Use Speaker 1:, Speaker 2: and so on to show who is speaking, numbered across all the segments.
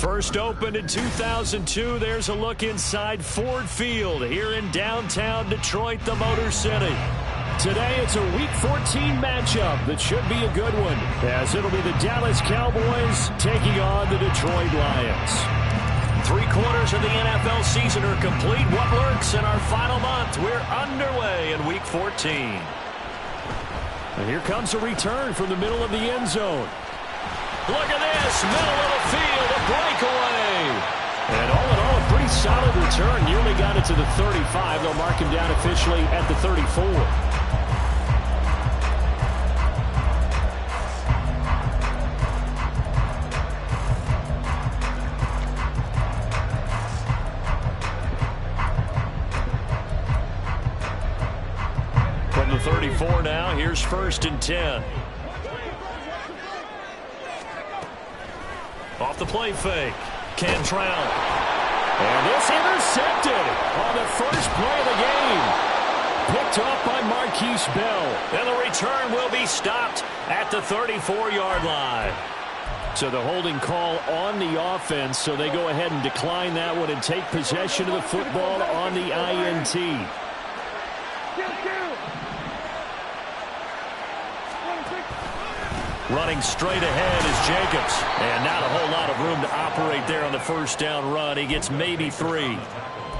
Speaker 1: First opened in 2002, there's a look inside Ford Field here in downtown Detroit, the Motor City. Today, it's a Week 14 matchup that should be a good one, as it'll be the Dallas Cowboys taking on the Detroit Lions. 3/4 of the NFL season are complete. What lurks in our final month? We're underway in Week 14. And here comes a return from the middle of the end zone. Look at this, middle of the field, a breakaway. And all in all, a pretty solid return. Nearly got it to the 35. They'll mark him down officially at the 34. From the 34 now, here's 1st and 10. Off the play fake, Cantrell. And this intercepted on the first play of the game. Picked off by Marquise Bell. And the return will be stopped at the 34-yard line. So the holding call on the offense, so they go ahead and decline that one and take possession of the football on the INT. Running straight ahead is Jacobs. And not a whole lot of room to operate there on the first down run. He gets maybe 3.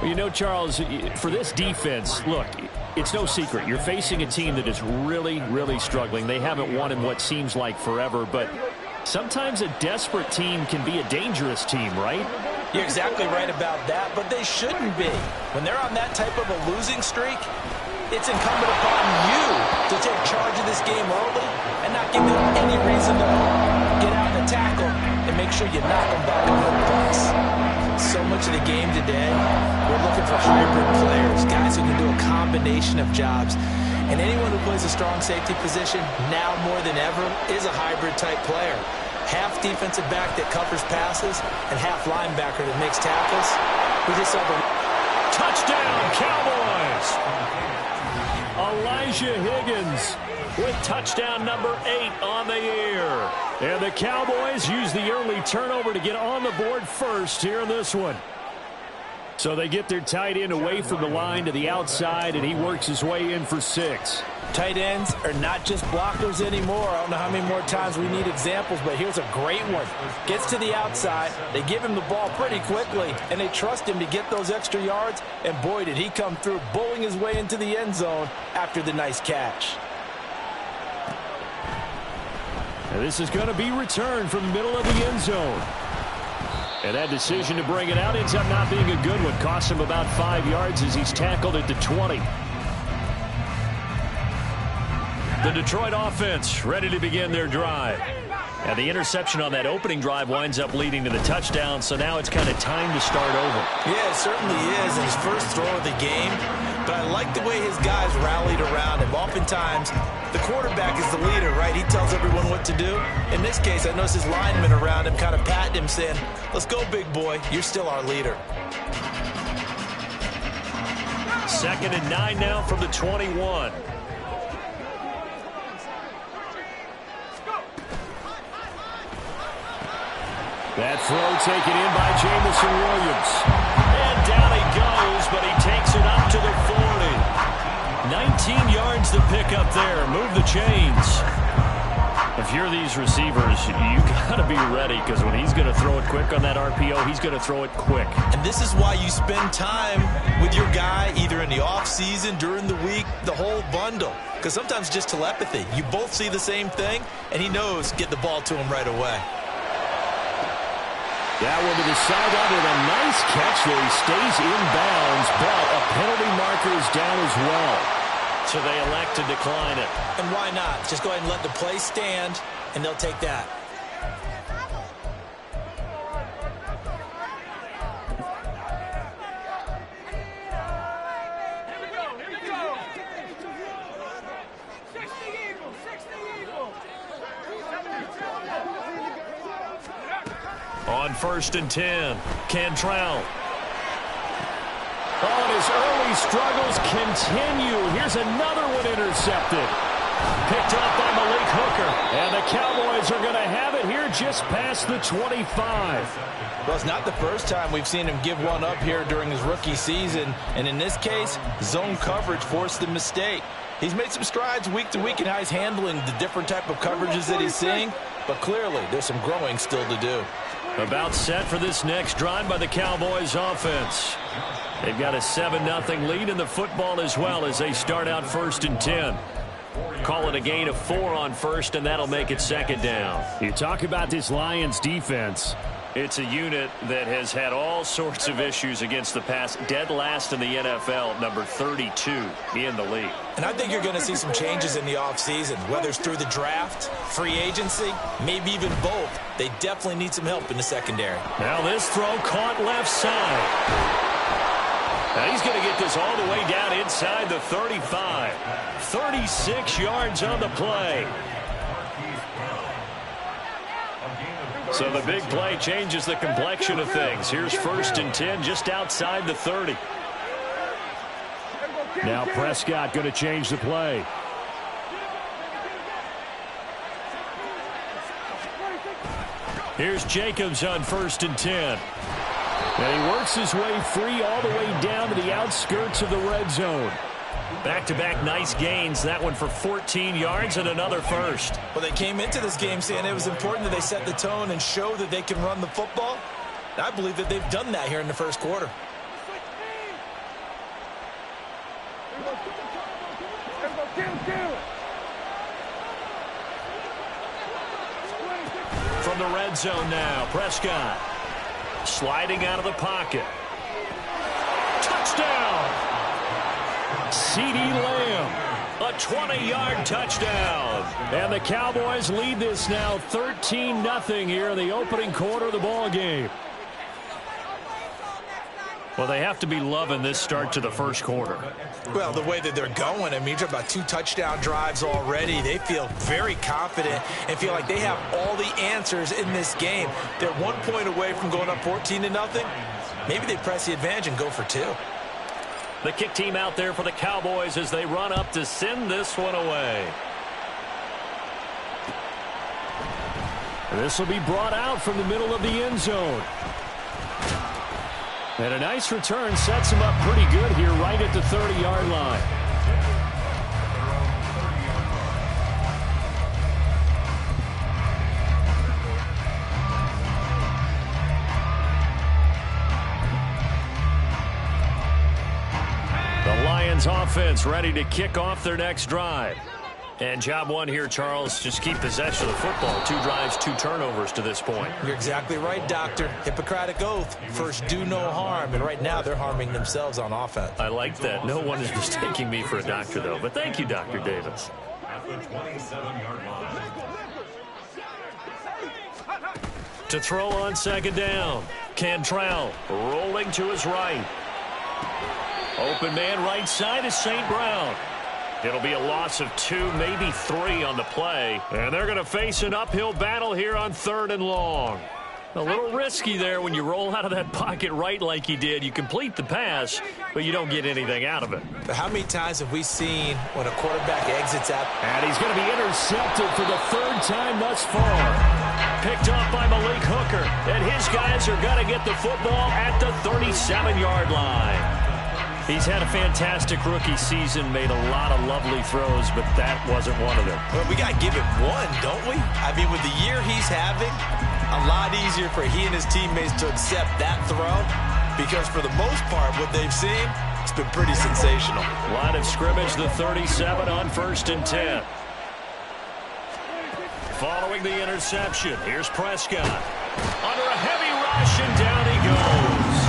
Speaker 1: Well, you know, Charles, for this defense, look, it's no secret. You're facing a team that is really, really struggling. They haven't won in what seems like forever, but sometimes a desperate team can be a dangerous team, right?
Speaker 2: You're exactly right about that, but they shouldn't be. When they're on that type of a losing streak, it's incumbent upon you to take charge of this game early and not give them any reason to get out and tackle and make sure you knock them back on the bus. So much of the game today, we're looking for hybrid players, guys who can do a combination of jobs. And anyone who plays a strong safety position, now more than ever, is a hybrid-type player. Half defensive back that covers passes and half linebacker that makes tackles. We just saw the
Speaker 1: touchdown, Cowboys! Elijah Higgins with touchdown number 8 on the year. And the Cowboys use the early turnover to get on the board first here in this one. So they get their tight end away from the line to the outside, and he works his way in for 6.
Speaker 2: Tight ends are not just blockers anymore. I don't know how many more times we need examples, but here's a great one. Gets to the outside, they give him the ball pretty quickly, and they trust him to get those extra yards, and boy, did he come through, bowling his way into the end zone after the nice catch.
Speaker 1: And this is going to be returned from the middle of the end zone. And that decision to bring it out ends up not being a good one. Costs him about 5 yards as he's tackled at the 20. The Detroit offense ready to begin their drive. And the interception on that opening drive winds up leading to the touchdown, so now it's kind of time to start over.
Speaker 2: Yeah, it certainly is. His first throw of the game. But I like the way his guys rallied around him. Oftentimes, the quarterback is the leader, right? He tells everyone what to do. In this case, I noticed his linemen around him kind of patting him, saying, "Let's go, big boy. You're still our leader."
Speaker 1: 2nd and 9 now from the 21. That throw taken in by Jamison Williams. And down he goes, but he takes it up to the 40. 14 yards to pick up there. Move the chains. If you're these receivers, you got to be ready, because when he's going to throw it quick on that RPO, he's going to throw it quick.
Speaker 2: And this is why you spend time with your guy either in the offseason, during the week, the whole bundle. Because sometimes just telepathy. You both see the same thing, and he knows get the ball to him right away.
Speaker 1: That one to the sideline with a nice catch there. He stays in bounds, but a penalty marker is down as well. So they elect to decline it.
Speaker 2: And why not? Just go ahead and let the play stand, and they'll take that.
Speaker 1: On 1st and 10, Cantrell. Oh, and his early struggles continue. Here's another one intercepted. Picked up by Malik Hooker. And the Cowboys are going to have it here just past the 25.
Speaker 2: Well, it's not the first time we've seen him give one up here during his rookie season. And in this case, zone coverage forced the mistake. He's made some strides week to week in how he's handling the different type of coverages that he's seeing. But clearly, there's some growing still to do.
Speaker 1: About set for this next drive by the Cowboys offense. They've got a 7-0 lead in the football as well as they start out 1st and 10. Call it a gain of 4 on 1st, and that'll make it 2nd down. You talk about this Lions defense. It's a unit that has had all sorts of issues against the pass. Dead last in the NFL, number 32 in the league.
Speaker 2: And I think you're going to see some changes in the offseason, whether it's through the draft, free agency, maybe even both. They definitely need some help in the secondary.
Speaker 1: Now this throw caught left side. Now he's going to get this all the way down inside the 35. 36 yards on the play. So the big play changes the complexion of things. Here's 1st and 10 just outside the 30. Now Prescott going to change the play. Here's Jacobs on 1st and 10. And he works his way free all the way down to the outskirts of the red zone. Back-to-back nice gains. That one for 14 yards and another first.
Speaker 2: Well, they came into this game saying it was important that they set the tone and show that they can run the football. And I believe that they've done that here in the first quarter.
Speaker 1: From the red zone now, Prescott sliding out of the pocket. Touchdown! CeeDee Lamb, a 20-yard touchdown. And the Cowboys lead this now 13-0 here in the opening quarter of the ball game. Well, they have to be loving this start to the first quarter.
Speaker 2: Well, the way that they're going, I mean, you're talking about 2 touchdown drives already. They feel very confident and feel like they have all the answers in this game. They're 1 point away from going up 14-0. Maybe they press the advantage and go for 2.
Speaker 1: The kick team out there for the Cowboys as they run up to send this one away. This will be brought out from the middle of the end zone. And a nice return sets him up pretty good here right at the 30-yard line. The Lions offense ready to kick off their next drive. And job one here, Charles, just keep possession of the football. 2 drives, 2 turnovers to this point.
Speaker 2: You're exactly right, Doctor. Hippocratic oath. First, do no harm. And right now, they're harming themselves on offense.
Speaker 1: I like that. No one is mistaking me for a doctor, though. But thank you, Dr. Davis. To throw on 2nd down. Cantrell rolling to his right. Open man right side is St. Brown. It'll be a loss of 2, maybe 3 on the play. And they're going to face an uphill battle here on 3rd and long. A little risky there when you roll out of that pocket right like he did. You complete the pass, but you don't get anything out of it.
Speaker 2: But how many times have we seen when a quarterback exits out?
Speaker 1: And he's going to be intercepted for the 3rd time thus far. Picked up by Malik Hooker. And his guys are going to get the football at the 37-yard line. He's had a fantastic rookie season, made a lot of lovely throws, but that wasn't one of them.
Speaker 2: Well, we got to give him one, don't we? I mean, with the year he's having, a lot easier for he and his teammates to accept that throw because for the most part, what they've seen, it's been pretty sensational.
Speaker 1: Line of scrimmage, the 37 on 1st and 10. Following the interception, here's Prescott. Under a heavy rush, and down he goes.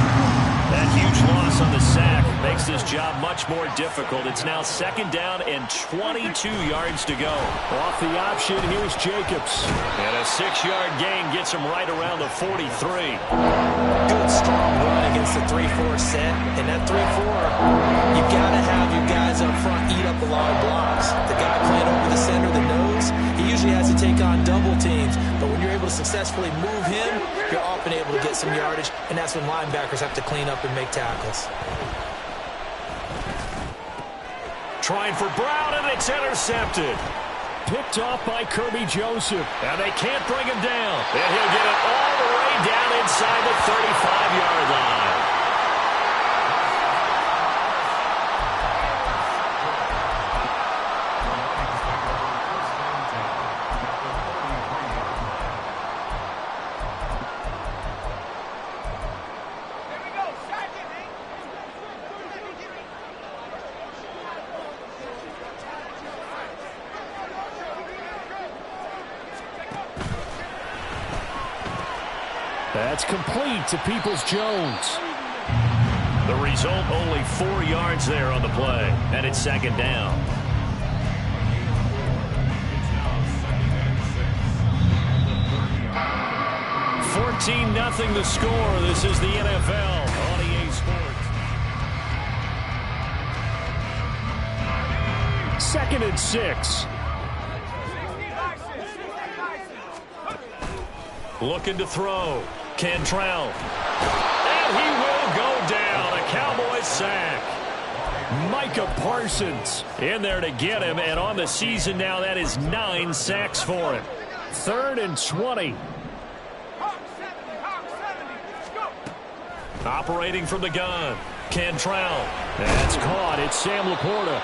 Speaker 1: That huge loss on the sack makes this job much more difficult. It's now 2nd down and 22 yards to go. Off the option, here's Jacobs. And a 6-yard gain gets him right around the 43.
Speaker 2: Good, strong run against the 3-4 set. And that 3-4, you've got to have your guys up front eat up the long blocks. The guy playing over the center, the nose, he usually has to take on double teams. But when you're able to successfully move him, you're often able to get some yardage. And that's when linebackers have to clean up and make tackles.
Speaker 1: Trying for Brown, and it's intercepted. Picked off by Kirby Joseph. And they can't bring him down. And he'll get it all the way down inside the 35-yard line. That's complete to Peoples-Jones. The result, only 4 yards there on the play, and it's 2nd down. 14-0 the score. This is the NFL on EA Sports. 2nd and 6. Looking to throw. Cantrell. And he will go down. A Cowboys sack. Micah Parsons in there to get him. And on the season now, that is 9 sacks for him. 3rd and 20. Operating from the gun. Cantrell. That's caught. It's Sam Laporta.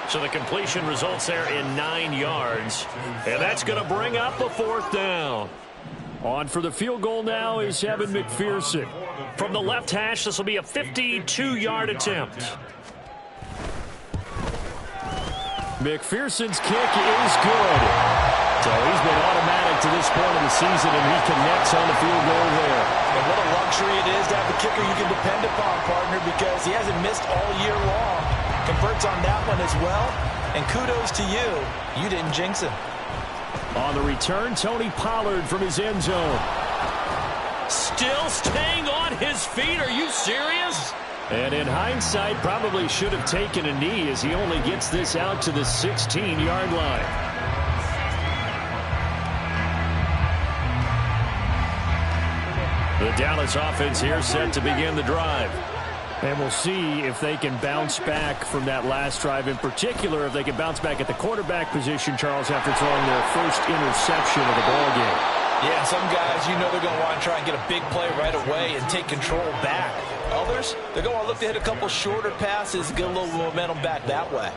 Speaker 1: So the completion results there in 9 yards. And that's going to bring up a 4th down. On for the field goal now is Evan McPherson. From the left hash, this will be a 52-yard attempt. McPherson's kick is good. So he's been automatic to this point of the season, and he connects on the field goal there.
Speaker 2: And what a luxury it is to have a kicker you can depend upon, partner, because he hasn't missed all year long. Converts on that one as well. And kudos to you. You didn't jinx him.
Speaker 1: On the return, Tony Pollard from his end zone. Still staying on his feet. Are you serious? And in hindsight, probably should have taken a knee as he only gets this out to the 16-yard line. The Dallas offense here set to begin the drive. And we'll see if they can bounce back from that last drive. In particular, if they can bounce back at the quarterback position, Charles, after throwing their first interception of the ballgame.
Speaker 2: Yeah, and some guys, you know they're going to want to try and get a big play right away and take control back. Others, they're going to look to hit a couple shorter passes, get a little momentum back that way.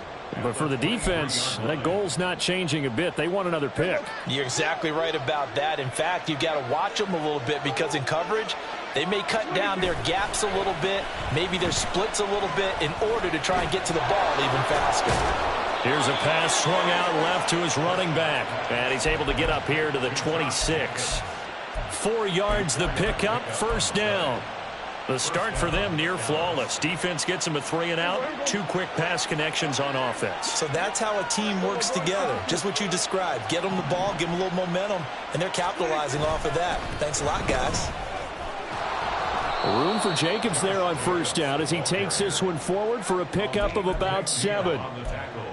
Speaker 1: But for the defense, that goal's not changing a bit. They want another pick.
Speaker 2: You're exactly right about that. In fact, you've got to watch them a little bit because in coverage, they may cut down their gaps a little bit, maybe their splits a little bit in order to try and get to the ball even faster.
Speaker 1: Here's a pass swung out left to his running back. And he's able to get up here to the 26. 4 yards the pickup, 1st down. The start for them near flawless. Defense gets them a 3 and out. 2 quick pass connections on offense.
Speaker 2: So that's how a team works together. Just what you described. Get them the ball, give them a little momentum, and they're capitalizing off of that. Thanks a lot, guys.
Speaker 1: Room for Jacobs there on 1st down as he takes this one forward for a pickup of about 7.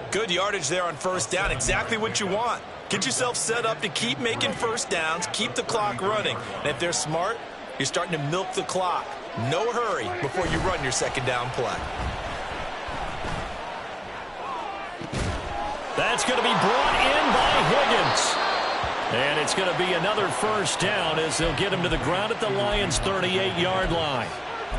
Speaker 2: Good yardage there on 1st down. Exactly what you want. Get yourself set up to keep making 1st downs, keep the clock running. And if they're smart, you're starting to milk the clock. No hurry before you run your 2nd down play.
Speaker 1: That's going to be brought in by Higgins. And it's going to be another 1st down as they'll get him to the ground at the Lions' 38-yard line.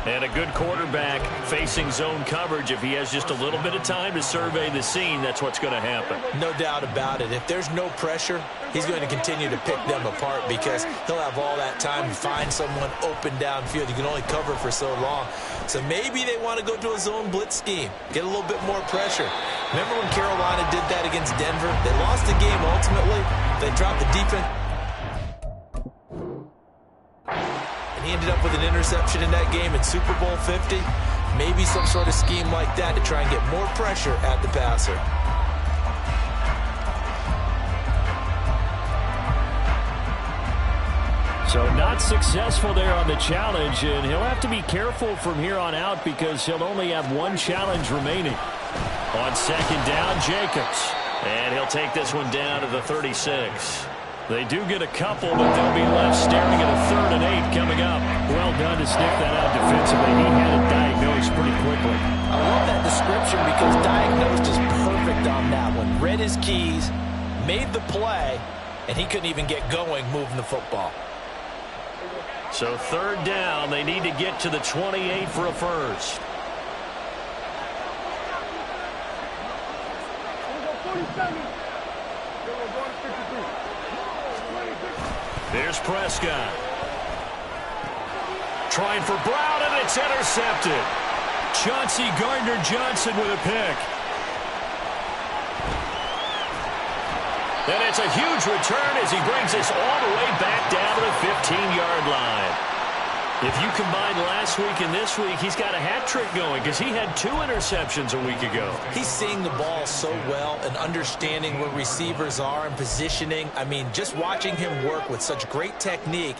Speaker 1: And a good quarterback facing zone coverage, if he has just a little bit of time to survey the scene, that's what's going to happen.
Speaker 2: No doubt about it. If there's no pressure, he's going to continue to pick them apart because he'll have all that time to find someone open downfield. You can only cover for so long. So maybe they want to go to a zone blitz scheme, get a little bit more pressure. Remember when Carolina did that against Denver? They lost the game ultimately. They dropped the defense. He ended up with an interception in that game in Super Bowl 50. Maybe some sort of scheme like that to try and get more pressure at the passer.
Speaker 1: So not successful there on the challenge, and he'll have to be careful from here on out because he'll only have one challenge remaining. On second down, Jacobs. And he'll take this one down to the 36. They do get a couple, but they'll be left staring at a 3rd and 8 coming up. Well done to sniff that out defensively. He had it diagnosed pretty quickly.
Speaker 2: I love that description because diagnosed is perfect on that one. Read his keys, made the play, and he couldn't even get going moving the football.
Speaker 1: So 3rd down, they need to get to the 28 for a first. Here's Prescott. Trying for Brown, and it's intercepted. Chauncey Gardner-Johnson with a pick. And it's a huge return as he brings us all the way back down to the 15-yard line. If you combine last week and this week, he's got a hat trick going because he had 2 interceptions a week ago.
Speaker 2: He's seeing the ball so well and understanding where receivers are and positioning. I mean, just watching him work with such great technique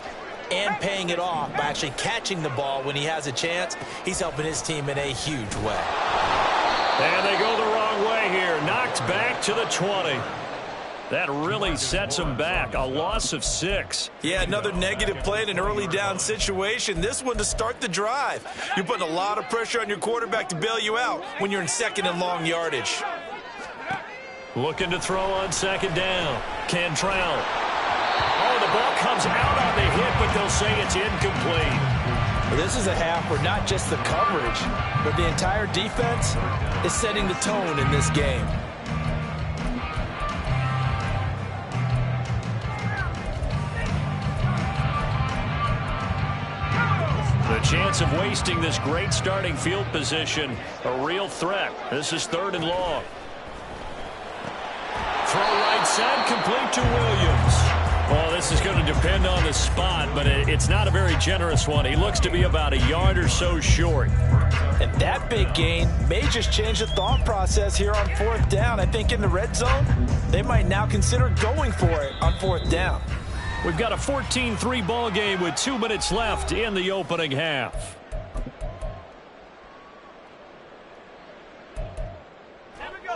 Speaker 2: and paying it off by actually catching the ball when he has a chance, he's helping his team in a huge way.
Speaker 1: And they go the wrong way here. Knocked back to the 20. That really sets him back. A loss of 6.
Speaker 2: Yeah, another negative play in an early down situation. This one to start the drive. You're putting a lot of pressure on your quarterback to bail you out when you're in 2nd and long yardage.
Speaker 1: Looking to throw on 2nd down. Cantrell. Oh, the ball comes out on the hit, but they'll say it's incomplete.
Speaker 2: Well, this is a half where not just the coverage, but the entire defense is setting the tone in this game.
Speaker 1: The chance of wasting this great starting field position, a real threat. This is 3rd and long. Throw right side, complete to Williams. Well, this is going to depend on the spot, but it's not a very generous one. He looks to be about a yard or so short.
Speaker 2: And that big gain may just change the thought process here on 4th down. I think in the red zone, they might now consider going for it on 4th down.
Speaker 1: We've got a 14-3 ball game with 2 minutes left in the opening half.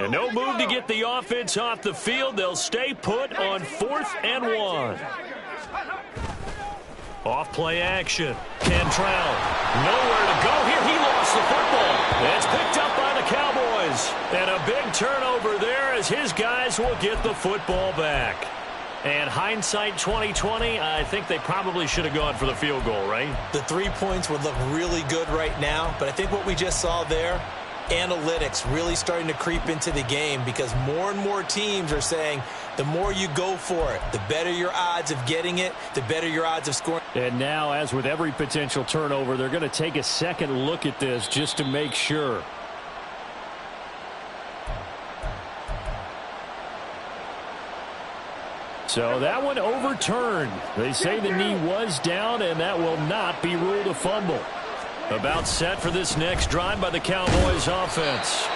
Speaker 1: And no move to get the offense off the field. They'll stay put on 4th and 1. Off play action. Cantrell. Nowhere to go here. He lost the football. It's picked up by the Cowboys. And a big turnover there as his guys will get the football back. And hindsight 2020, I think they probably should have gone for the field goal, right?
Speaker 2: The 3 points would look really good right now, but I think what we just saw there, analytics really starting to creep into the game because more and more teams are saying the more you go for it, the better your odds of getting it, the better your odds of scoring.
Speaker 1: And now, as with every potential turnover, they're going to take a second look at this just to make sure. So that one overturned. They say the knee was down, and that will not be ruled a fumble. About set for this next drive by the Cowboys offense.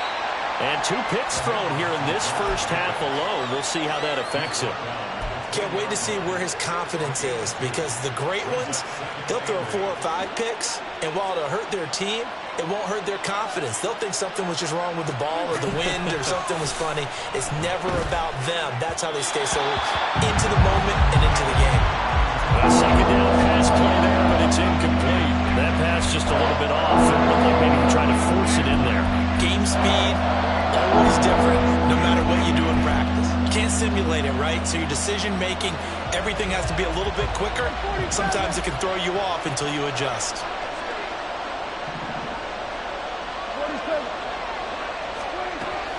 Speaker 1: And 2 picks thrown here in this first half alone. We'll see how that affects him.
Speaker 2: Can't wait to see where his confidence is because the great ones, they'll throw 4 or 5 picks, and while it'll hurt their team, it won't hurt their confidence. They'll think something was just wrong with the ball or the wind or something was funny. It's never about them. That's how they stay so into the moment and into the game.
Speaker 1: A 2nd down pass play there, but it's incomplete. That pass just a little bit off. It looked like maybe he tried to force it in there.
Speaker 2: Game speed, always different, no matter what you do in practice. You can't simulate it, right? So your decision-making, everything has to be a little bit quicker. Sometimes it can throw you off until you adjust.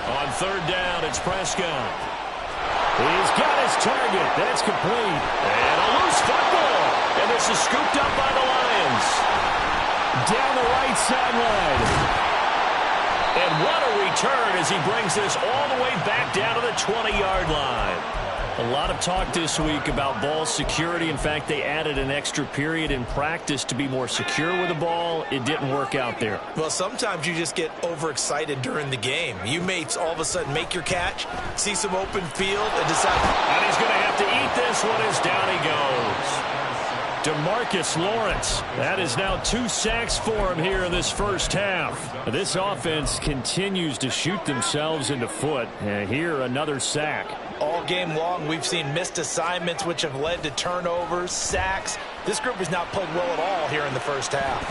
Speaker 1: On third down, it's Prescott. He's got his target. That's complete. And a loose football. And this is scooped up by the Lions. Down the right sideline. And what a return as he brings this all the way back down to the 20-yard line. A lot of talk this week about ball security. In fact, they added an extra period in practice to be more secure with the ball. It didn't work out there.
Speaker 2: Well, sometimes you just get overexcited during the game. You may all of a sudden make your catch, see some open field, and decide.
Speaker 1: And he's going to have to eat this one as down he goes. DeMarcus Lawrence. That is now 2 sacks for him here in this first half. This offense continues to shoot themselves into foot. And here, another sack.
Speaker 2: All game long, we've seen missed assignments, which have led to turnovers, sacks. This group has not played well at all here in the first half.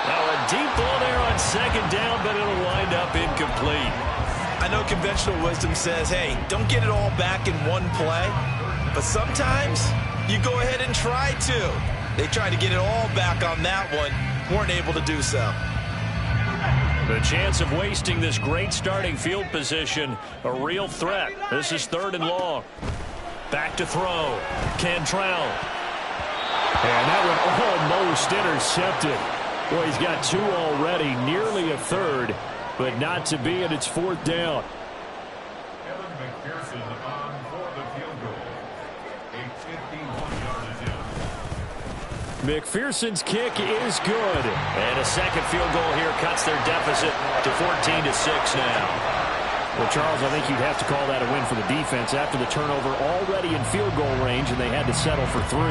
Speaker 1: Now a deep ball there on second down, but it'll wind up incomplete.
Speaker 2: I know conventional wisdom says, hey, don't get it all back in one play. But sometimes you go ahead and try to. They tried to get it all back on that one, weren't able to do so.
Speaker 1: The chance of wasting this great starting field position, a real threat. This is 3rd and long. Back to throw. Cantrell. And that one almost intercepted. Boy, he's got 2 already, nearly a third, but not to be, and it's 4th down. McPherson's kick is good. And a second field goal here cuts their deficit to 14-6 now. Well, Charles, I think you'd have to call that a win for the defense after the turnover already in field goal range, and they had to settle for 3.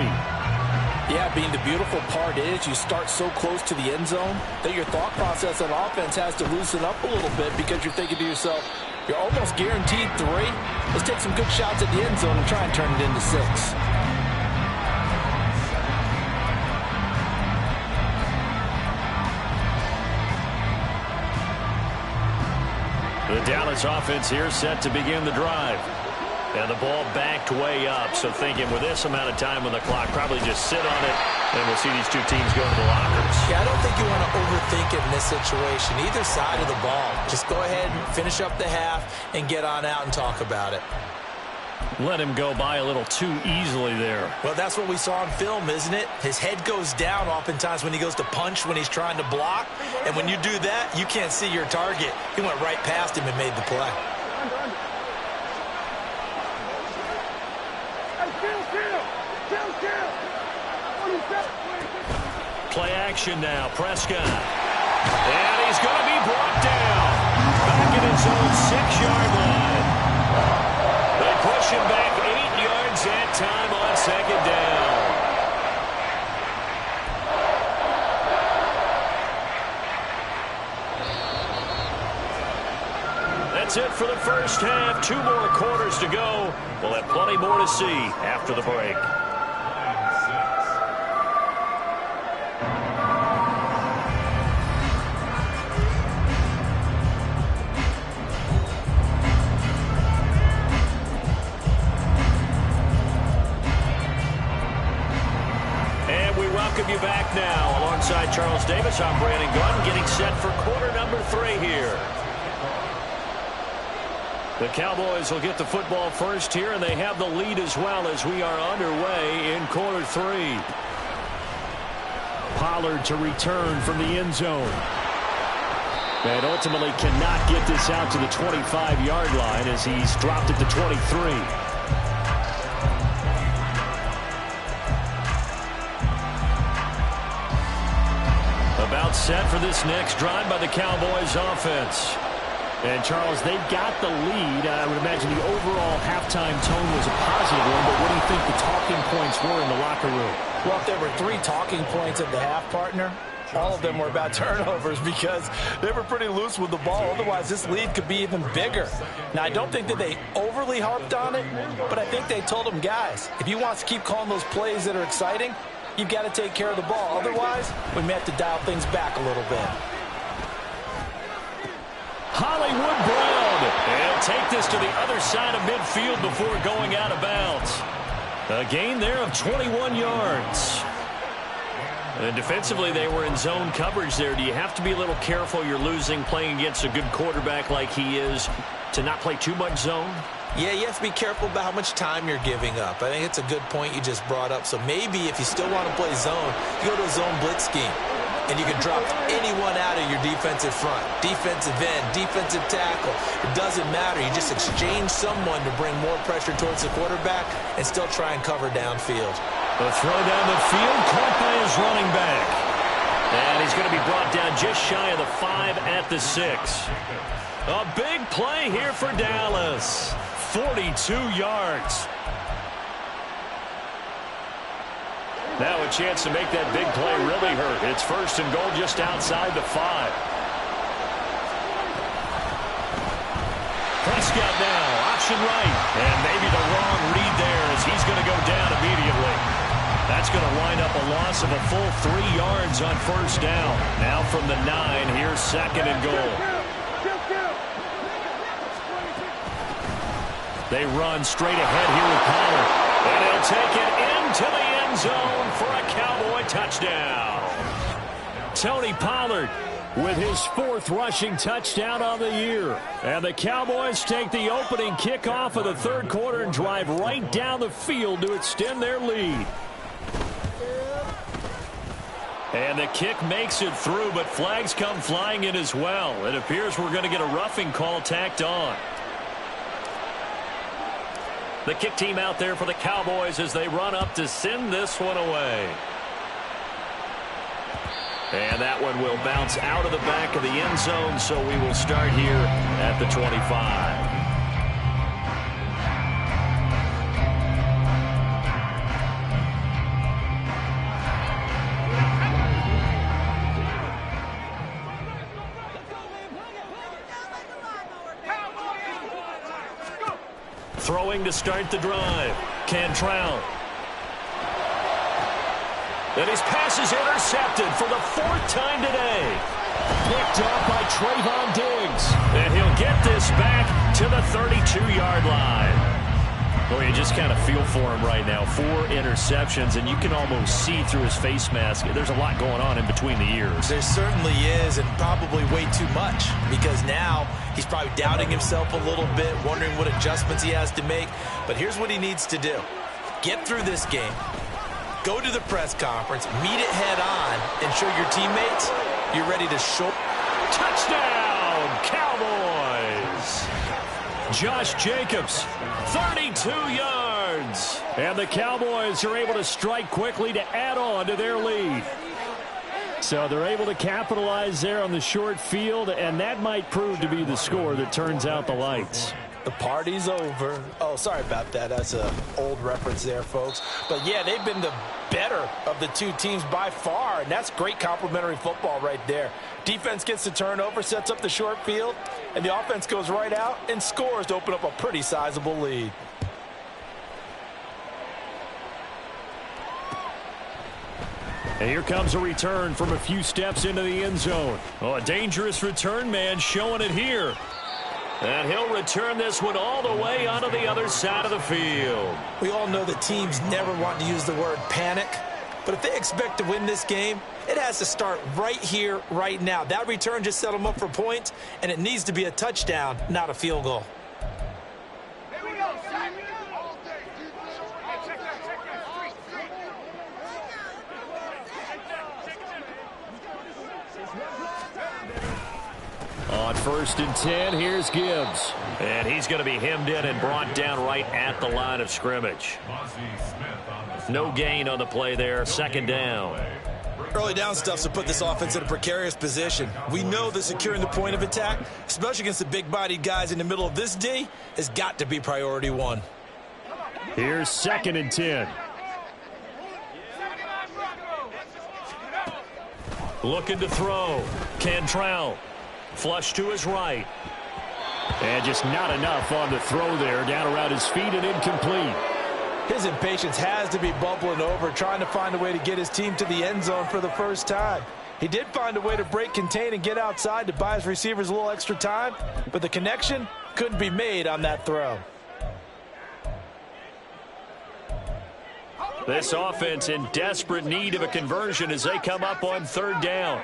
Speaker 3: Yeah, being the beautiful part is you start so close to the end zone that your thought process on offense has to loosen up a little bit because you're thinking to yourself, you're almost guaranteed 3. Let's take some good shots at the end zone and try and turn it into 6.
Speaker 1: The Dallas offense here set to begin the drive. And the ball backed way up. So thinking with this amount of time on the clock, probably just sit on it, and we'll see these two teams go to the lockers.
Speaker 2: Yeah, I don't think you want to overthink it in this situation. Either side of the ball. Just go ahead and finish up the half and get on out and talk about it.
Speaker 1: Let him go by a little too easily there.
Speaker 2: Well, that's what we saw in film, isn't it? His head goes down oftentimes when he goes to punch, when he's trying to block. And when you do that, you can't see your target. He went right past him and made the play.
Speaker 1: Play action now. Prescott. And he's going to be brought down. Back at his own 6-yard line. They push him back 8 yards that time on second down. That's it for the first half. 2 more quarters to go. We'll have plenty more to see after the break. You back now alongside Charles Davis. I'm Brandon Gordon, getting set for quarter number 3 here. The Cowboys will get the football first here, and they have the lead as well as we are underway in quarter 3. Pollard to return from the end zone. And ultimately cannot get this out to the 25-yard line as he's dropped at the 23. About set for this next drive by the Cowboys offense. And, Charles, they've got the lead. I would imagine the overall halftime tone was a positive one, but what do you think the talking points were in the locker room?
Speaker 3: Well, if there were 3 talking points at the half, partner, all of them were about turnovers because they were pretty loose with the ball. Otherwise, this lead could be even bigger. Now, I don't think that they overly harped on it, but I think they told them, guys, if you want to keep calling those plays that are exciting, you've got to take care of the ball. Otherwise, we may have to dial things back a little bit.
Speaker 1: Hollywood Brown. And he'll take this to the other side of midfield before going out of bounds. A gain there of 21 yards. And defensively, they were in zone coverage there. Do you have to be a little careful you're losing playing against a good quarterback like he is to not play too much zone?
Speaker 2: Yeah, you have to be careful about how much time you're giving up. I think it's a good point you just brought up. So maybe if you still want to play zone, you go to a zone blitz scheme. And you can drop anyone out of your defensive front. Defensive end, defensive tackle. It doesn't matter. You just exchange someone to bring more pressure towards the quarterback and still try and cover downfield.
Speaker 1: The throw down the field, caught by his running back. And he's going to be brought down just shy of the 5 at the 6. A big play here for Dallas. 42 yards. Now a chance to make that big play really hurt. It's 1st and goal just outside the 5. Prescott now, option right. And maybe the wrong read there as he's going to go down immediately. That's going to wind up a loss of a full 3 yards on 1st down. Now from the 9, here's 2nd and goal. They run straight ahead here with Pollard. And he'll take it into the end zone for a Cowboy touchdown. Tony Pollard with his 4th rushing touchdown on the year. And the Cowboys take the opening kickoff of the 3rd quarter and drive right down the field to extend their lead. And the kick makes it through, but flags come flying in as well. It appears we're going to get a roughing call tacked on. The kick team out there for the Cowboys as they run up to send this one away. And that one will bounce out of the back of the end zone, so we will start here at the 25. Throwing to start the drive. Cantrell. And his pass is intercepted for the 4th time today. Picked up by Trayvon Diggs. And he'll get this back to the 32-yard line. Boy, you just kind of feel for him right now. 4 interceptions, and you can almost see through his face mask. There's a lot going on in between the ears.
Speaker 2: There certainly is, and probably way too much, because now he's probably doubting himself a little bit, wondering what adjustments he has to make. But here's what he needs to do. Get through this game. Go to the press conference, meet it head on, and show your teammates you're ready to show.
Speaker 1: Touchdown, Cowboys! Josh Jacobs, 32 yards. And the Cowboys are able to strike quickly to add on to their lead. So they're able to capitalize there on the short field, and that might prove to be the score that turns out the lights.
Speaker 3: The party's over. Oh, sorry about that. That's an old reference there, folks. But, yeah, they've been the better of the 2 teams by far, and that's great complimentary football right there. Defense gets the turnover, sets up the short field, and the offense goes right out and scores to open up a pretty sizable lead.
Speaker 1: And here comes a return from a few steps into the end zone. Oh, a dangerous return man showing it here. And he'll return this one all the way onto the other side of the field.
Speaker 2: We all know that teams never want to use the word panic. But if they expect to win this game, it has to start right here, right now. That return just set them up for points, and it needs to be a touchdown, not a field goal.
Speaker 1: On 1st and 10, here's Gibbs. And he's going to be hemmed in and brought down right at the line of scrimmage. No gain on the play there, 2nd down.
Speaker 2: Early down stuff to put this offense in a precarious position. We know that securing the point of attack, especially against the big-bodied guys in the middle of this D, has got to be priority 1.
Speaker 1: Here's 2nd and 10. Looking to throw. Cantrell. Flush to his right. And just not enough on the throw there. Down around his feet and incomplete.
Speaker 3: His impatience has to be bubbling over, trying to find a way to get his team to the end zone for the first time. He did find a way to break contain and get outside to buy his receivers a little extra time, but the connection couldn't be made on that throw.
Speaker 1: This offense in desperate need of a conversion as they come up on third down.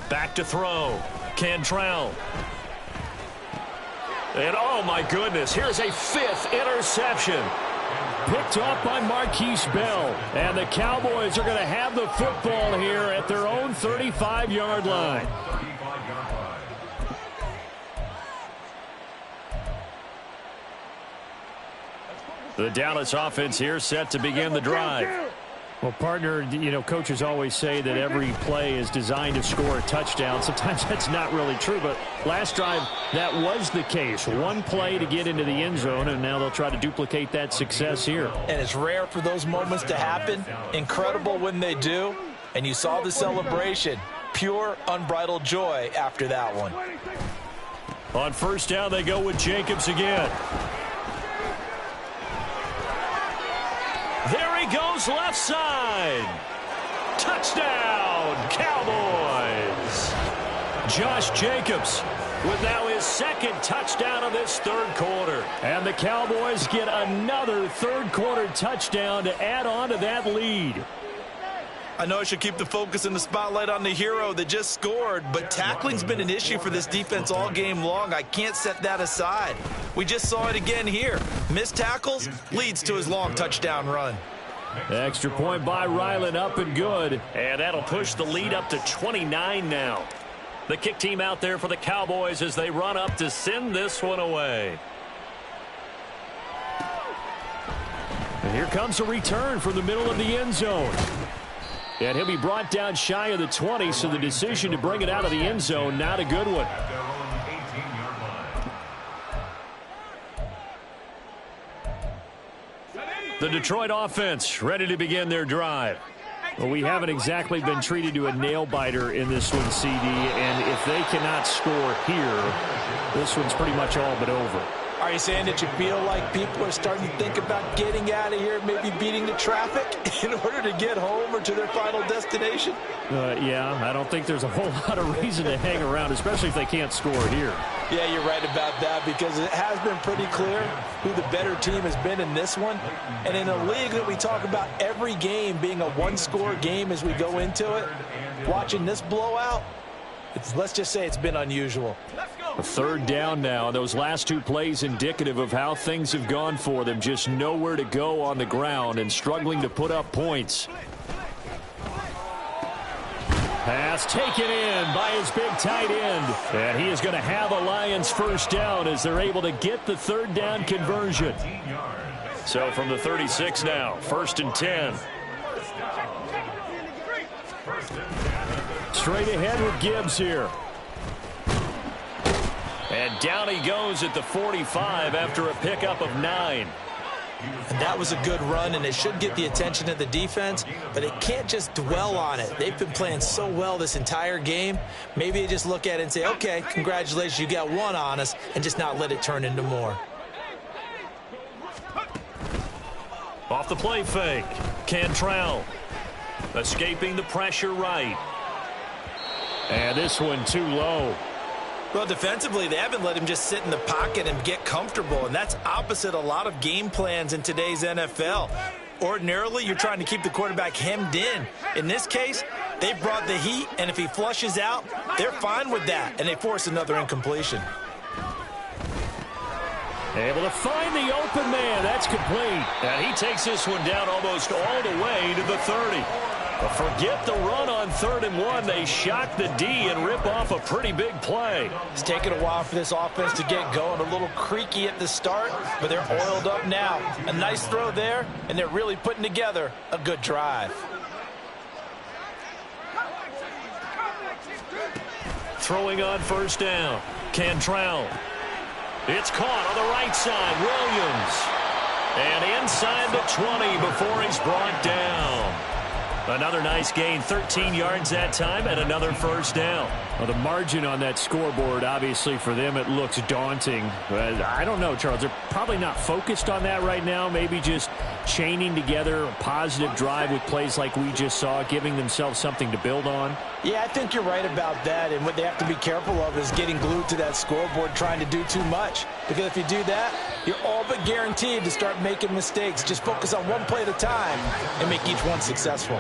Speaker 1: Back to throw. Cantrell. And oh my goodness, here's a 5th interception. Picked off by Marquise Bell. And the Cowboys are going to have the football here at their own 35-yard line. The Dallas offense here set to begin the drive. Well, partner, you know, coaches always say that every play is designed to score a touchdown. Sometimes that's not really true, but last drive, that was the case. One play to get into the end zone, and now they'll try to duplicate that success here.
Speaker 3: And it's rare for those moments to happen. Incredible when they do. And you saw the celebration. Pure, unbridled joy after that one.
Speaker 1: On first down, they go with Jacobs again. There he goes left side. Touchdown, Cowboys. Josh Jacobs with now his 2nd touchdown of this 3rd quarter. And the Cowboys get another 3rd quarter touchdown to add on to that lead.
Speaker 3: I know I should keep the focus and the spotlight on the hero that just scored, but tackling's been an issue for this defense all game long. I can't set that aside. We just saw it again here. Missed tackles leads to his long touchdown run.
Speaker 1: Extra point by Ryland, up and good. And that'll push the lead up to 29 now. The kick team out there for the Cowboys as they run up to send this one away. And here comes a return from the middle of the end zone. And he'll be brought down shy of the 20, so the decision to bring it out of the end zone, not a good one. The Detroit offense ready to begin their drive. Well, we haven't exactly been treated to a nail-biter in this one, CD, and if they cannot score here, this one's pretty much all but over.
Speaker 3: Are you saying that you feel like people are starting to think about getting out of here, maybe beating the traffic in order to get home or to their final destination?
Speaker 1: Yeah, I don't think there's a whole lot of reason to hang around, especially if they can't score here.
Speaker 3: Yeah, you're right about that because it has been pretty clear who the better team has been in this one. And in a league that we talk about every game being a one-score game as we go into it, watching this blowout, let's just say it's been unusual.
Speaker 1: A 3rd down now. Those last 2 plays indicative of how things have gone for them. Just nowhere to go on the ground and struggling to put up points. Pass taken in by his big tight end. And he is going to have a Lions 1st down as they're able to get the 3rd down conversion. So from the 36 now, 1st and 10. Straight ahead with Gibbs here. And down he goes at the 45 after a pickup of 9.
Speaker 3: And that was a good run, and it should get the attention of the defense, but they can't just dwell on it. They've been playing so well this entire game. Maybe they just look at it and say, okay, congratulations, you got 1 on us, and just not let it turn into more.
Speaker 1: Off the play fake. Cantrell escaping the pressure right. And this one too low.
Speaker 3: Well, defensively, they haven't let him just sit in the pocket and get comfortable, and that's opposite a lot of game plans in today's NFL. Ordinarily, you're trying to keep the quarterback hemmed in. In this case, they brought the heat, and if he flushes out, they're fine with that, and they force another incompletion.
Speaker 1: Able to find the open man. That's complete. And he takes this one down almost all the way to the 30. But forget the run on 3rd and 1. They shock the D and rip off a pretty big play.
Speaker 3: It's taken a while for this offense to get going. A little creaky at the start, but they're oiled up now. A nice throw there, and they're really putting together a good drive.
Speaker 1: Throwing on 1st down. Cantrell. It's caught on the right side. Williams. And inside the 20 before he's brought down. Another nice gain, 13 yards that time, and another 1st down. Well, the margin on that scoreboard, obviously, for them, it looks daunting. But I don't know, Charles. They're probably not focused on that right now. Maybe just chaining together a positive drive with plays like we just saw, giving themselves something to build on.
Speaker 3: Yeah, I think you're right about that. And what they have to be careful of is getting glued to that scoreboard, trying to do too much. Because if you do that, you're all but guaranteed to start making mistakes. Just focus on one play at a time and make each one successful.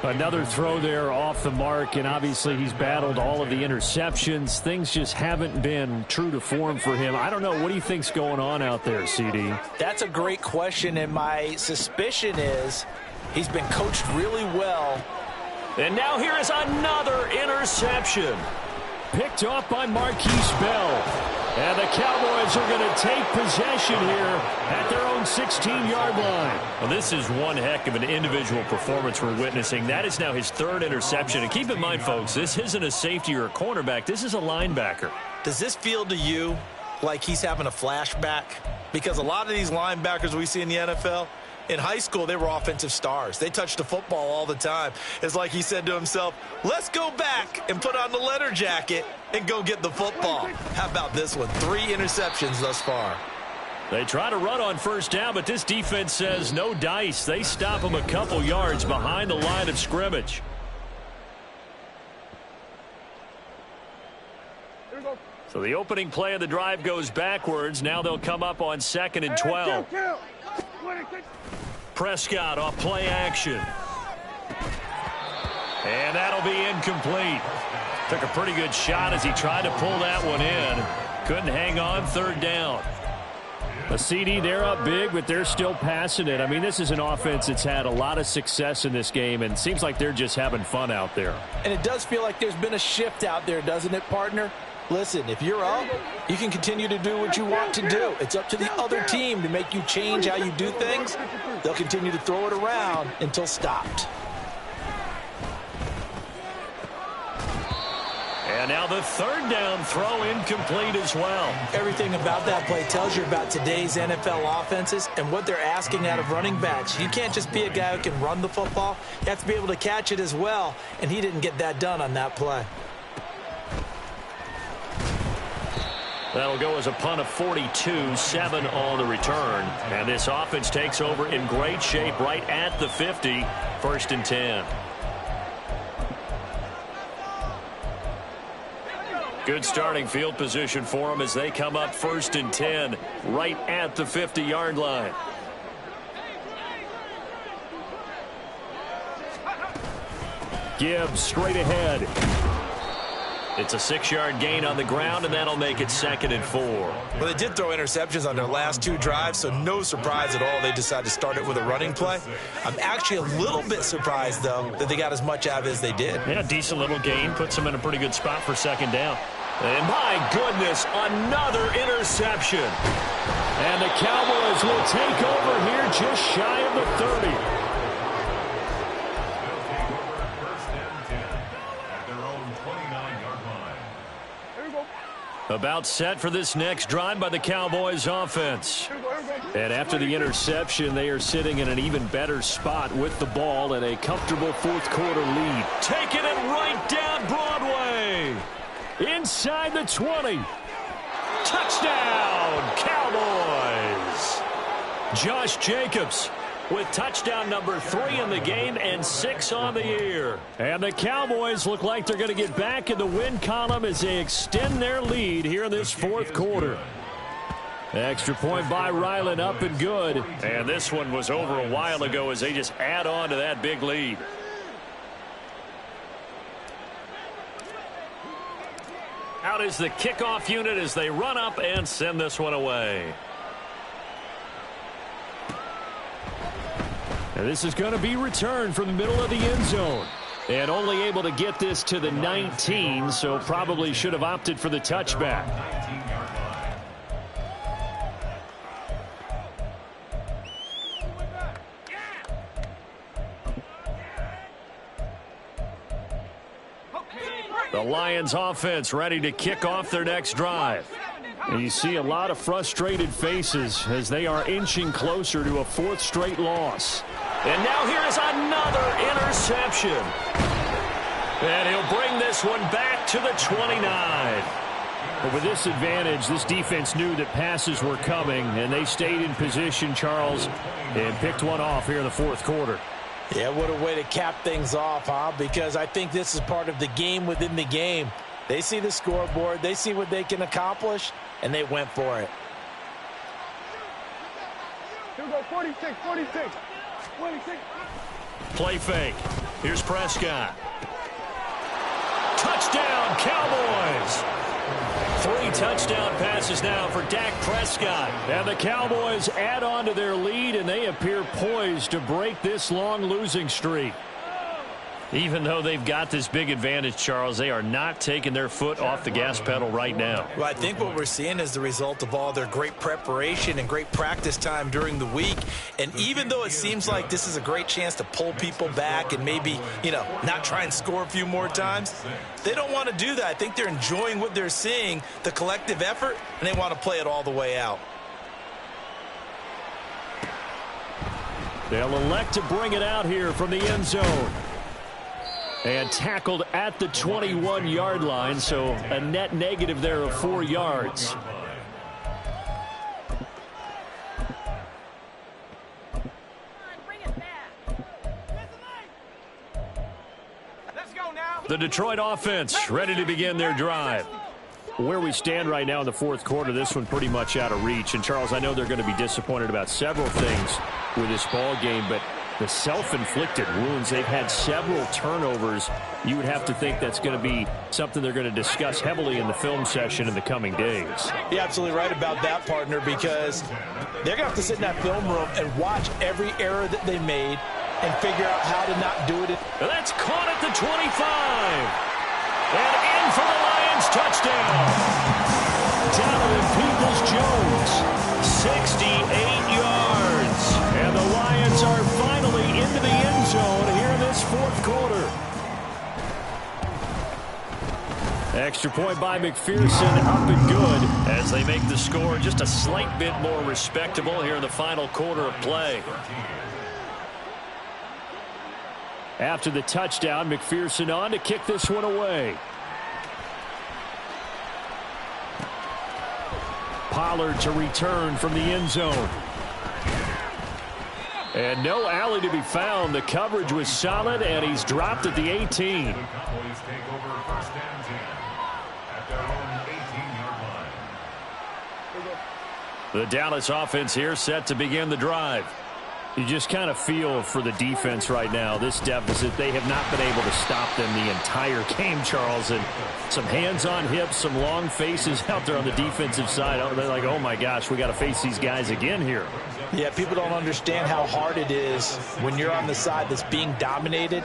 Speaker 1: Another throw there off the mark, and obviously he's battled all of the interceptions. Things just haven't been true to form for him. I don't know. What do you think's going on out there, CD?
Speaker 3: That's a great question, and my suspicion is he's been coached really well.
Speaker 1: And now here is another interception. Picked off by Marquise Bell. And the Cowboys are going to take possession here at their own 16-yard line. Well, this is one heck of an individual performance we're witnessing. That is now his third interception. And keep in mind, folks, this isn't a safety or a cornerback. This is a linebacker.
Speaker 2: Does this feel to you like he's having a flashback? Because a lot of these linebackers we see in the NFL, in high school, they were offensive stars. They touched the football all the time. It's like he said to himself, let's go back and put on the leather jacket and go get the football. How about this one? 3 interceptions thus far.
Speaker 1: They try to run on first down, but this defense says no dice. They stop him a couple yards behind the line of scrimmage. So the opening play of the drive goes backwards. Now they'll come up on 2nd and 12. Prescott off play action. And that'll be incomplete. Took a pretty good shot as he tried to pull that one in. Couldn't hang on, 3rd down. A CD, they're up big, but they're still passing it. I mean, this is an offense that's had a lot of success in this game, and it seems like they're just having fun out there.
Speaker 3: And it does feel like there's been a shift out there, doesn't it, partner? Listen, if you're up, you can continue to do what you want to do. It's up to the other team to make you change how you do things. They'll continue to throw it around until stopped.
Speaker 1: And now the 3rd down throw incomplete as well.
Speaker 3: Everything about that play tells you about today's NFL offenses and what they're asking out of running backs. You can't just be a guy who can run the football. You have to be able to catch it as well, and he didn't get that done on that play.
Speaker 1: That'll go as a punt of 42, 7 on the return. And this offense takes over in great shape right at the 50, 1st and 10. Good starting field position for them as they come up 1st and 10, right at the 50-yard line. Gibbs straight ahead. It's a 6-yard gain on the ground, and that'll make it 2nd and 4.
Speaker 2: Well, they did throw interceptions on their last 2 drives, so no surprise at all they decided to start it with a running play. I'm actually a little bit surprised, though, that they got as much out of it as they did.
Speaker 1: Yeah, decent little gain. Puts them in a pretty good spot for 2nd down. And my goodness, another interception. And the Cowboys will take over here just shy of the 30. About set for this next drive by the Cowboys offense. And after the interception, they are sitting in an even better spot with the ball and a comfortable 4th quarter lead. Taking it right down Broadway. Inside the 20. Touchdown, Cowboys. Josh Jacobs with touchdown number 3 in the game and 6 on the year. And the Cowboys look like they're going to get back in the win column as they extend their lead here in this 4th quarter. Extra point by Ryland, up and good. And this one was over a while ago as they just add on to that big lead. Out is the kickoff unit as they run up and send this one away. And this is going to be returned from the middle of the end zone. And only able to get this to the 19, so probably should have opted for the touchback. The Lions offense ready to kick off their next drive. And you see a lot of frustrated faces as they are inching closer to a 4th straight loss. And now here is another interception. And he'll bring this one back to the 29. But with this advantage, this defense knew that passes were coming, and they stayed in position, Charles, and picked one off here in the 4th quarter.
Speaker 3: Yeah, what a way to cap things off, huh? Because I think this is part of the game within the game. They see the scoreboard, they see what they can accomplish, and they went for it.
Speaker 1: Play fake. Here's Prescott. Touchdown, Cowboys. 3 touchdown passes now for Dak Prescott. And the Cowboys add on to their lead, and they appear poised to break this long losing streak. Even though they've got this big advantage, Charles, they are not taking their foot off the gas pedal right now.
Speaker 3: Well, I think what we're seeing is the result of all their great preparation and great practice time during the week. And even though it seems like this is a great chance to pull people back and maybe, not try and score a few more times, they don't want to do that. I think they're enjoying what they're seeing, the collective effort, and they want to play it all the way out.
Speaker 1: They'll elect to bring it out here from the end zone. And tackled at the 21-yard line, so a net negative there of 4 yards. The Detroit offense ready to begin their drive. Where we stand right now in the fourth quarter, this one pretty much out of reach. And, Charles, I know they're going to be disappointed about several things with this ball game, but the self-inflicted wounds, they've had several turnovers. You would have to think that's going to be something they're going to discuss heavily in the film session in the coming days.
Speaker 3: You're absolutely right about that, partner, because they're going to have to sit in that film room and watch every error that they made and figure out how to not do it.
Speaker 1: That's caught at the 25. And in for the Lions touchdown. Donovan Peoples-Jones, 68 yards. And the Lions are finally into the end zone here in this fourth quarter. Extra point by McPherson, up and good as they make the score just a slight bit more respectable here in the final quarter of play. After the touchdown, McPherson on to kick this one away. Pollard to return from the end zone. And no alley to be found. The coverage was solid, and he's dropped at the 18. The Dallas offense here set to begin the drive. You just kind of feel for the defense right now. This deficit, they have not been able to stop them the entire game, Charles. And some hands on hips, some long faces out there on the defensive side. They're like, oh, my gosh, we got to face these guys again here.
Speaker 3: Yeah, people don't understand how hard it is when you're on the side that's being dominated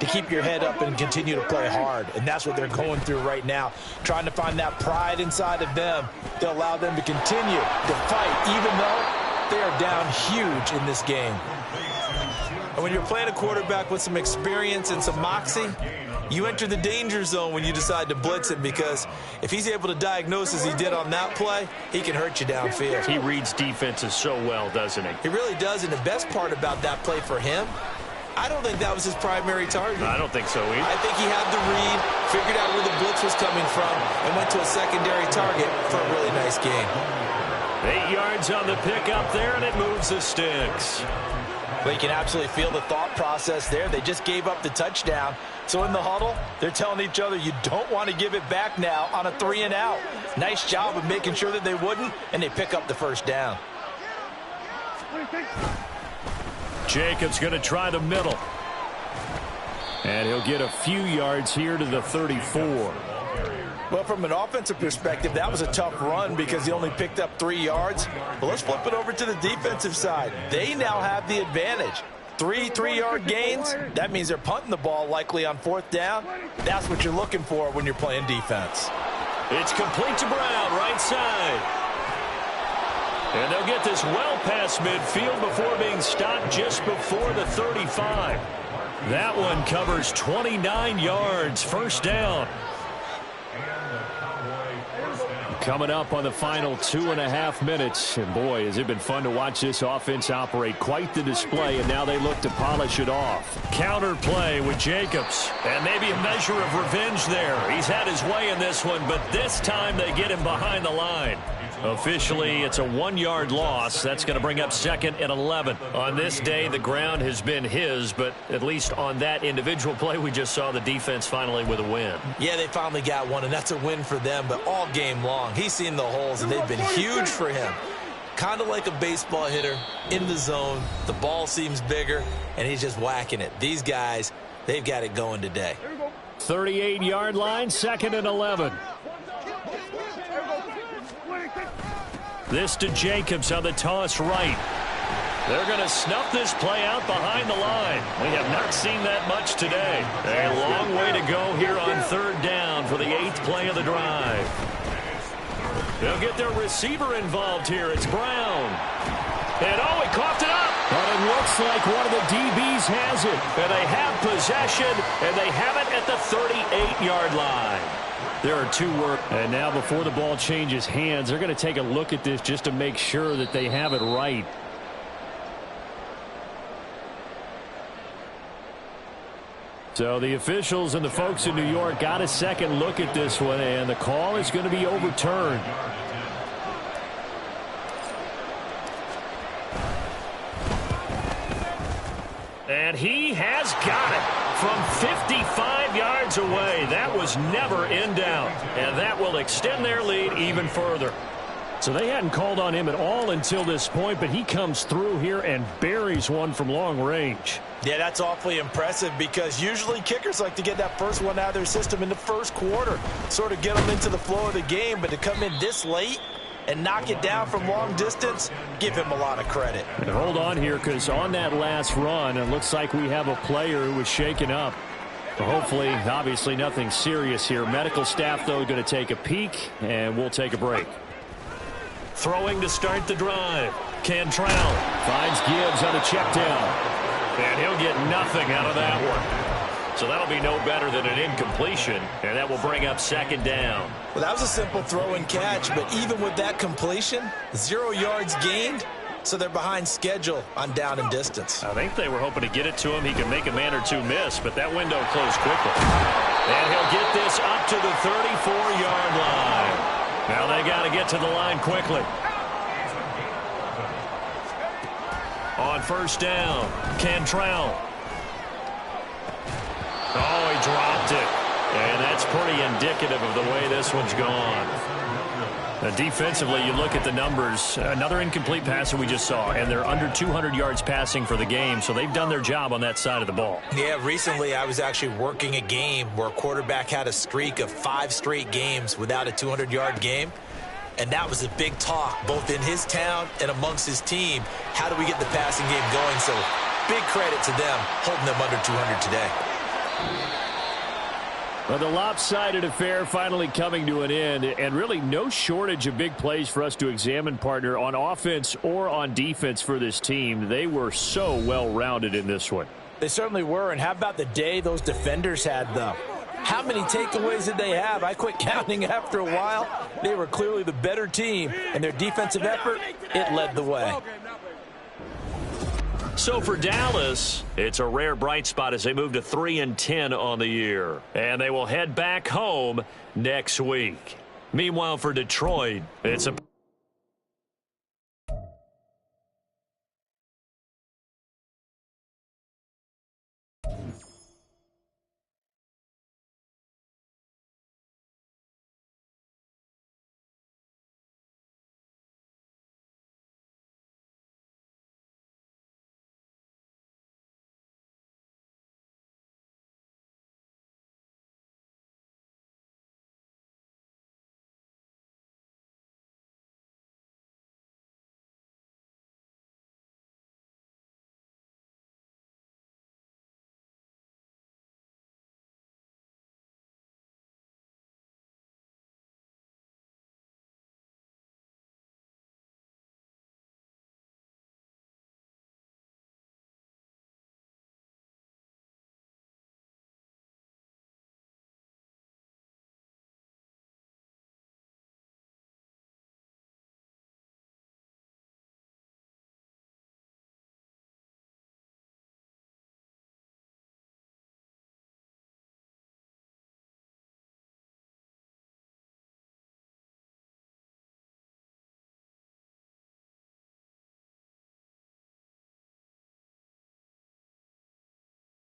Speaker 3: to keep your head up and continue to play hard. And that's what they're going through right now, trying to find that pride inside of them to allow them to continue to fight, even though they are down huge in this game. And when you're playing a quarterback with some experience and some moxie, you enter the danger zone when you decide to blitz him, because if he's able to diagnose as he did on that play, he can hurt you downfield.
Speaker 1: He reads defenses so well, doesn't he?
Speaker 3: He really does, and the best part about that play for him, I don't think that was his primary target.
Speaker 1: I don't think so either.
Speaker 3: I think he had the read, figured out where the blitz was coming from, and went to a secondary target for a really nice game.
Speaker 1: 8 yards on the pickup there, and it moves the sticks.
Speaker 3: But you can absolutely feel the thought process there. They just gave up the touchdown. So in the huddle, they're telling each other, you don't want to give it back now on a 3-and-out. Nice job of making sure that they wouldn't, and they pick up the first down.
Speaker 1: Jacobs going to try the middle. And he'll get a few yards here to the 34.
Speaker 3: Well, from an offensive perspective, that was a tough run because he only picked up 3 yards. But let's flip it over to the defensive side. They now have the advantage. 3 3-yard gains. That means they're punting the ball likely on 4th down. That's what you're looking for when you're playing defense.
Speaker 1: It's complete to Brown, right side. And they'll get this well past midfield before being stopped just before the 35. That one covers 29 yards. First down. Coming up on the final 2.5 minutes. And boy, has it been fun to watch this offense operate. Quite the display, and now they look to polish it off. Counter play with Jacobs. And maybe a measure of revenge there. He's had his way in this one, but this time they get him behind the line. Officially, it's a 1-yard loss. That's going to bring up 2nd and 11. On this day, the ground has been his, but at least on that individual play, we just saw the defense finally with a win.
Speaker 3: Yeah, they finally got one, and that's a win for them, but all game long, he's seen the holes, and they've been huge for him.
Speaker 2: kind of like a baseball hitter in the zone. The ball seems bigger, and he's just whacking it. These guys, they've got it going today.
Speaker 1: 38-yard line, 2nd and 11. This to Jacobs on the toss right. They're going to snuff this play out behind the line. We have not seen that much today. A long way to go here on 3rd down for the 8th play of the drive. They'll get their receiver involved here. It's Brown. And he coughed it up. But it looks like one of the DBs has it. And they have possession, and they have it at the 38-yard line. There are 2 work. And now before the ball changes hands, they're going to take a look at this just to make sure that they have it right. So the officials and the folks in New York got a second look at this one, and the call is going to be overturned. And he has got it from 55 yards away. That was never in doubt, and that will extend their lead even further. So they hadn't called on him at all until this point, but he comes through here and buries one from long range.
Speaker 3: Yeah, that's awfully impressive because usually kickers like to get that first one out of their system in the first quarter, sort of get them into the flow of the game, but to come in this late and knock it down from long distance, give him a lot of credit.
Speaker 1: And hold on here, because on that last run, it looks like we have a player who was shaken up. So hopefully, obviously nothing serious here. Medical staff, though, going to take a peek, and we'll take a break. Throwing to start the drive. Cantrell finds Gibbs on a check down. And he'll get nothing out of that one. So that'll be no better than an incompletion, and that will bring up 2nd down.
Speaker 2: Well, that was a simple throw and catch, but even with that completion, 0 yards gained, so they're behind schedule on down and distance.
Speaker 1: I think they were hoping to get it to him. He can make a man or 2 miss, but that window closed quickly. And he'll get this up to the 34-yard line. Now they got to get to the line quickly. On 1st down, Cantrell. Oh, he dropped it. And that's pretty indicative of the way this one's gone. Defensively, you look at the numbers. Another incomplete pass that we just saw, and they're under 200 yards passing for the game, so they've done their job on that side of the ball.
Speaker 2: Yeah, recently I was actually working a game where a quarterback had a streak of 5 straight games without a 200-yard game. And that was a big talk, both in his town and amongst his team. How do we get the passing game going? So big credit to them, holding them under 200 today.
Speaker 1: Well, the lopsided affair finally coming to an end, and really no shortage of big plays for us to examine, partner, on offense or on defense for this team. They were so well-rounded in this one.
Speaker 3: They certainly were, and how about the day those defenders had, though? How many takeaways did they have? I quit counting after a while. They were clearly the better team, and their defensive effort, it led the way.
Speaker 1: So for Dallas, it's a rare bright spot as they move to 3-10 on the year. And they will head back home next week. Meanwhile, for Detroit, it's a